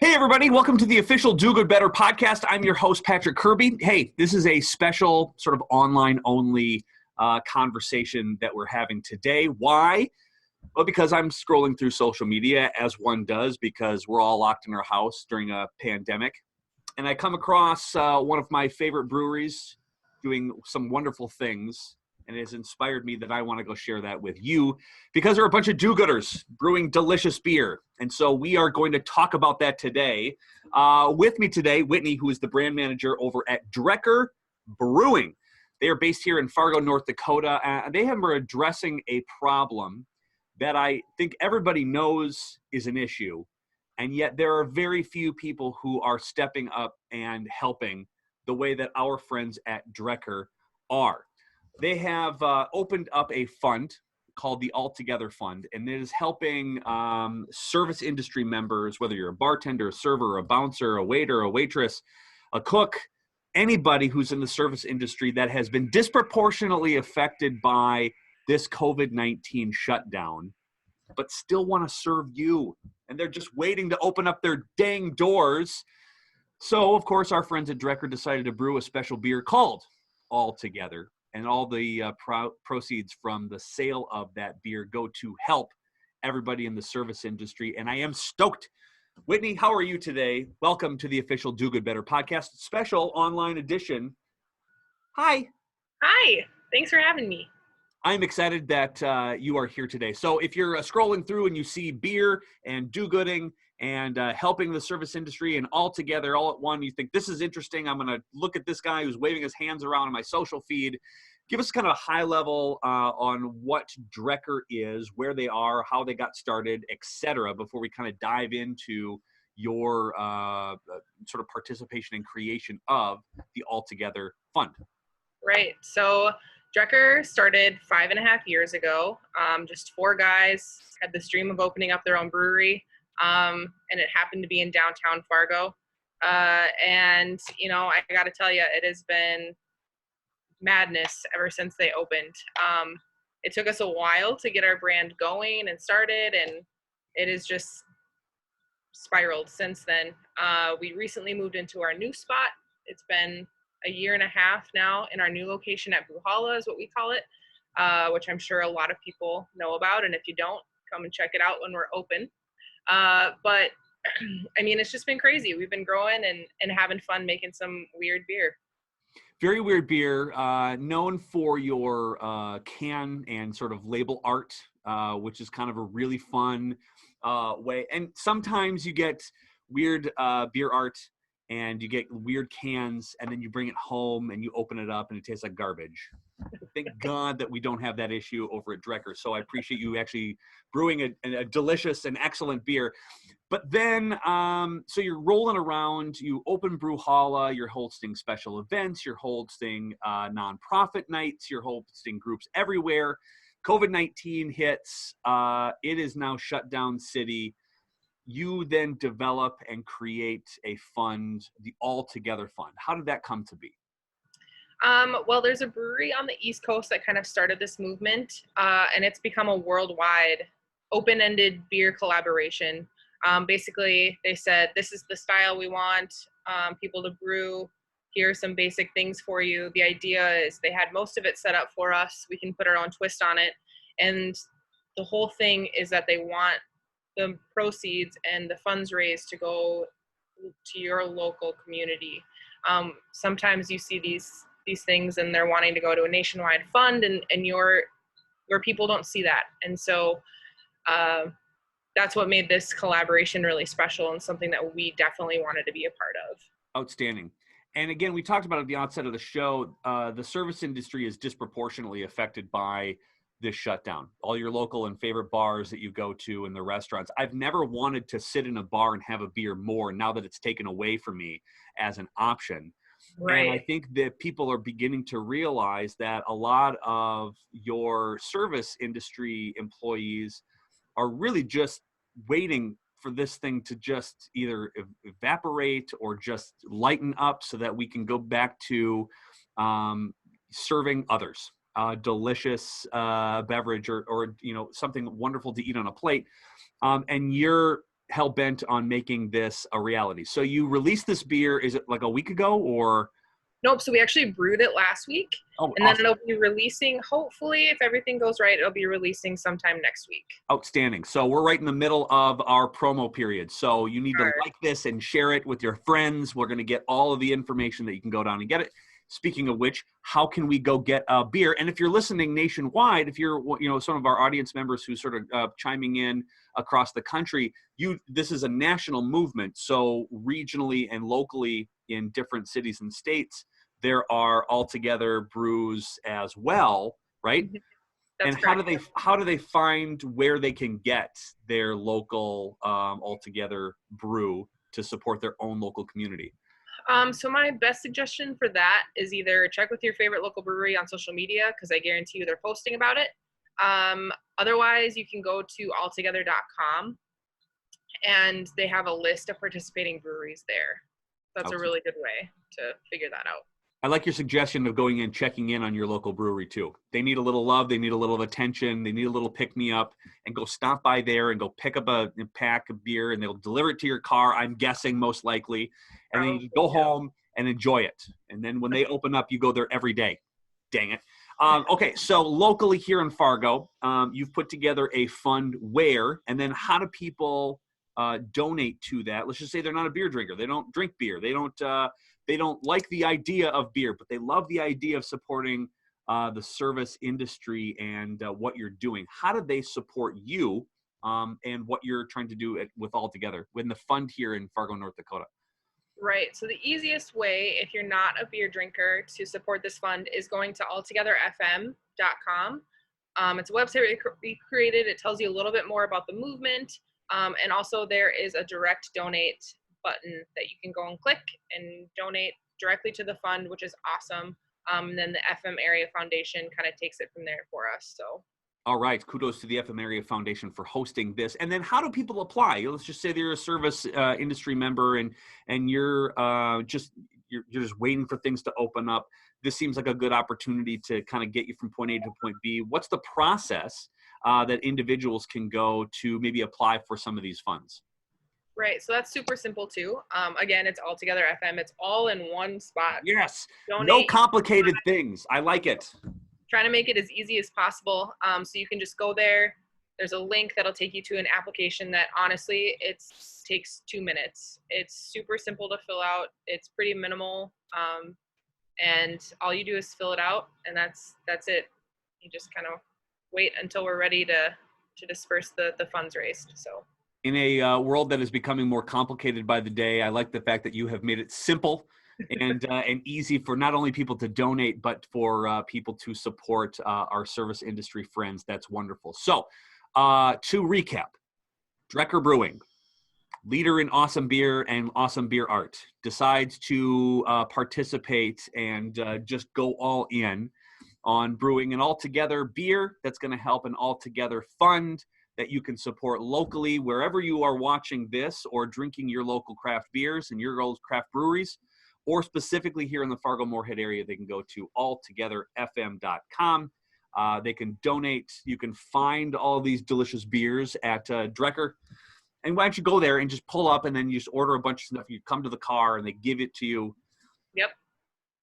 Hey, everybody. Welcome to the official Do Good Better podcast. I'm your host, Patrick Kirby. Hey, this is a special sort of online-only conversation that we're having today. Why? Well, because I'm scrolling through social media, as one does, because we're all locked in our house during a pandemic. And I come across one of my favorite breweries doing some wonderful things. And it has inspired me that I want to go share that with you because there are a bunch of do-gooders brewing delicious beer. And so we are going to talk about that today. With me today, Whitney, who is the brand manager over at Drekker Brewing. They are based here in Fargo, North Dakota. They are addressing a problem that I think everybody knows is an issue. And yet there are very few people who are stepping up and helping the way that our friends at Drekker are. They have opened up a fund called the All Together Fund, and it is helping service industry members, whether you're a bartender, a server, a bouncer, a waiter, a waitress, a cook, anybody who's in the service industry that has been disproportionately affected by this COVID-19 shutdown, but still want to serve you. And they're just waiting to open up their dang doors. So, of course, our friends at Drekker decided to brew a special beer called All Together. And all the proceeds from the sale of that beer go to help everybody in the service industry. And I am stoked. Whitney, how are you today? Welcome to the official Do Good Better podcast, special online edition. Hi. Hi. Thanks for having me. I'm excited that you are here today. So if you're scrolling through and you see beer and do-gooding and helping the service industry and all together, all at one, you think this is interesting, I'm going to look at this guy who's waving his hands around on my social feed. Give us kind of a high level on what Drekker is, where they are, how they got started, etc., before we kind of dive into your sort of participation and creation of the All Together Fund. Right. So Drekker started 5.5 years ago. Just four guys had this dream of opening up their own brewery, and it happened to be in downtown Fargo. And, you know, I got to tell you, it has been madness ever since they opened. It took us a while to get our brand going and started, and it has just spiraled since then. We recently moved into our new spot. It's been a year and a half now in our new location at Holla is what we call it, which I'm sure a lot of people know about. And if you don't, come and check it out when we're open. But I mean, it's just been crazy. We've been growing and having fun making some weird beer. Very weird beer, known for your can and sort of label art, which is kind of a really fun way. And sometimes you get weird beer art and you get weird cans, and then you bring it home and you open it up and it tastes like garbage. Thank God that we don't have that issue over at Drekker. So I appreciate you actually brewing a delicious and excellent beer. But then, so you're rolling around, you open Brew Holla, you're hosting special events, you're hosting nonprofit nights, you're hosting groups everywhere. COVID-19 hits, it is now shutdown city. You then develop and create a fund, the All Together Fund. How did that come to be? Well, there's a brewery on the East Coast that kind of started this movement, and it's become a worldwide open-ended beer collaboration. Basically, they said, this is the style we want people to brew. Here are some basic things for you. The idea is they had most of it set up for us. We can put our own twist on it. And the whole thing is that they want the proceeds and the funds raised to go to your local community. Sometimes you see these things and they're wanting to go to a nationwide fund, and where people don't see that. And so that's what made this collaboration really special and something that we definitely wanted to be a part of. Outstanding. And again, we talked about at the outset of the show, the service industry is disproportionately affected by this shutdown. All your local and favorite bars that you go to and the restaurants. I've never wanted to sit in a bar and have a beer more now that it's taken away from me as an option. Right. And I think that people are beginning to realize that a lot of your service industry employees are really just waiting for this thing to just either evaporate or just lighten up so that we can go back to serving others delicious beverage or something wonderful to eat on a plate. And you're hell-bent on making this a reality. So you released this beer, is it like a week ago or? Nope. So we actually brewed it last week, Oh, and awesome. then it'll be releasing, hopefully, if everything goes right, it'll be releasing sometime next week. Outstanding. So we're right in the middle of our promo period. So you need to Sure. like this and share it with your friends. We're going to get all of the information that you can go down and get it. Speaking of which, how can we go get a beer? And if you're listening nationwide, if you're, some of our audience members who sort of chiming in across the country, this is a national movement. So regionally and locally in different cities and states, there are altogether brews as well, right? Mhm. That's And correct. how do they find where they can get their local altogether brew to support their own local community? So my best suggestion for that is either check with your favorite local brewery on social media, because I guarantee you they're posting about it. Otherwise, you can go to altogether.com, and they have a list of participating breweries there. That's a really good way to figure that out. I like your suggestion of going in, checking in on your local brewery too. They need a little love. They need a little attention. They need a little pick-me-up, and go stop by there and go pick up a pack of beer, and they'll deliver it to your car, I'm guessing, most likely. And then you go home and enjoy it. And then when they open up, you go there every day. Dang it. Okay, so locally here in Fargo, you've put together a fund where, and then how do people donate to that? Let's just say they're not a beer drinker. They don't drink beer. They don't like the idea of beer, but they love the idea of supporting the service industry and what you're doing. How do they support you and what you're trying to do with Altogether in the fund here in Fargo, North Dakota? Right. So the easiest way, if you're not a beer drinker, to support this fund is going to altogetherfm.com. It's a website we created. It tells you a little bit more about the movement. And also there is a direct donate button that you can go and click and donate directly to the fund, which is awesome. And then the FM Area Foundation kind of takes it from there for us. So. All right. Kudos to the FM Area Foundation for hosting this. And then how do people apply? Let's just say they're a service industry member and you're just waiting for things to open up. This seems like a good opportunity to kind of get you from point A to point B. What's the process that individuals can go to maybe apply for some of these funds? Right. So that's super simple too. Again, it's Altogether FM. It's all in one spot. Yes. Donate. No complicated things. I like it. Trying to make it as easy as possible. So you can just go there. There's a link that'll take you to an application that honestly, it takes 2 minutes. It's super simple to fill out. It's pretty minimal. And all you do is fill it out, and that's it. You just kind of wait until we're ready to disperse the funds raised. So. In a world that is becoming more complicated by the day, I like the fact that you have made it simple and easy for not only people to donate, but for people to support our service industry friends. That's wonderful. So to recap, Drekker Brewing, leader in awesome beer and awesome beer art, decides to participate and just go all in on brewing an Altogether beer that's going to help an Altogether fund that you can support locally wherever you are watching this or drinking your local craft beers and your local craft breweries, or specifically here in the Fargo-Moorhead area, they can go to altogetherfm.com. They can donate. You can find all these delicious beers at Drekker. And why don't you go there and just pull up and then you just order a bunch of stuff. You come to the car and they give it to you. Yep.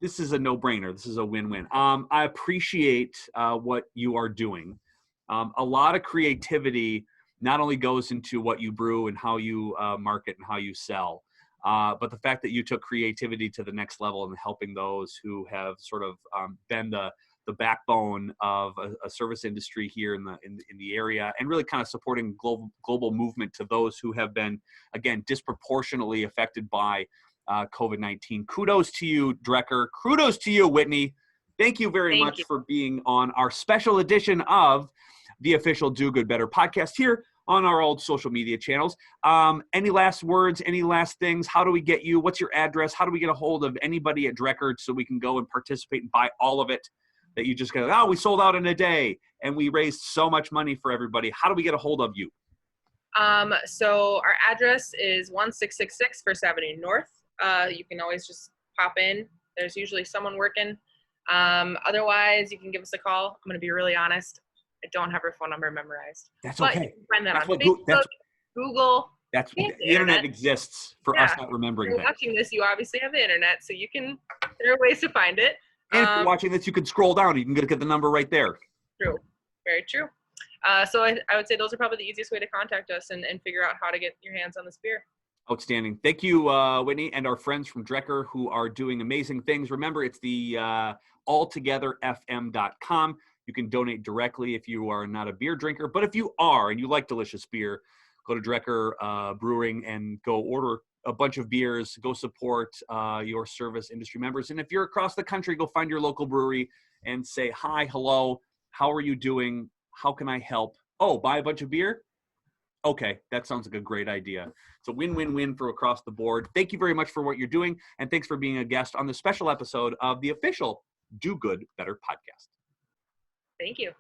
This is a no-brainer. This is a win-win. I appreciate what you are doing. A lot of creativity not only goes into what you brew and how you market and how you sell, but the fact that you took creativity to the next level and helping those who have sort of been the backbone of a service industry here in the area, and really kind of supporting global movement to those who have been, again, disproportionately affected by COVID-19. Kudos to you, Drekker. Kudos to you, Whitney. Thank you very much for being on our special edition of the official Do Good Better podcast here on our old social media channels. Any last words, any last things? How do we get you? What's your address? How do we get a hold of anybody at Drekker so we can go and participate and buy all of it that you just go, we sold out in a day and we raised so much money for everybody? How do we get a hold of you? So our address is 1666 First Avenue North. You can always just pop in. There's usually someone working. Otherwise, you can give us a call. I'm going to be really honest. I don't have her phone number memorized. That's but okay. you can find that on Facebook, Google, That's You the have the internet exists for us Yeah. not If remembering you're things. watching this, you obviously have the internet, so there are ways to find it. And if you're watching this, you can scroll down. You can get the number right there. True. Very true. So I would say those are probably the easiest way to contact us and figure out how to get your hands on this beer. Outstanding. Thank you, Whitney, and our friends from Drekker who are doing amazing things. Remember, it's the alltogetherfm.com. You can donate directly if you are not a beer drinker. But if you are and you like delicious beer, go to Drekker Brewing and go order a bunch of beers. Go support your service industry members. And if you're across the country, go find your local brewery and say, hi, hello, how are you doing? How can I help? Oh, buy a bunch of beer? Okay, that sounds like a great idea. It's a win-win-win for across the board. Thank you very much for what you're doing, and thanks for being a guest on the special episode of the official Do Good Better podcast. Thank you.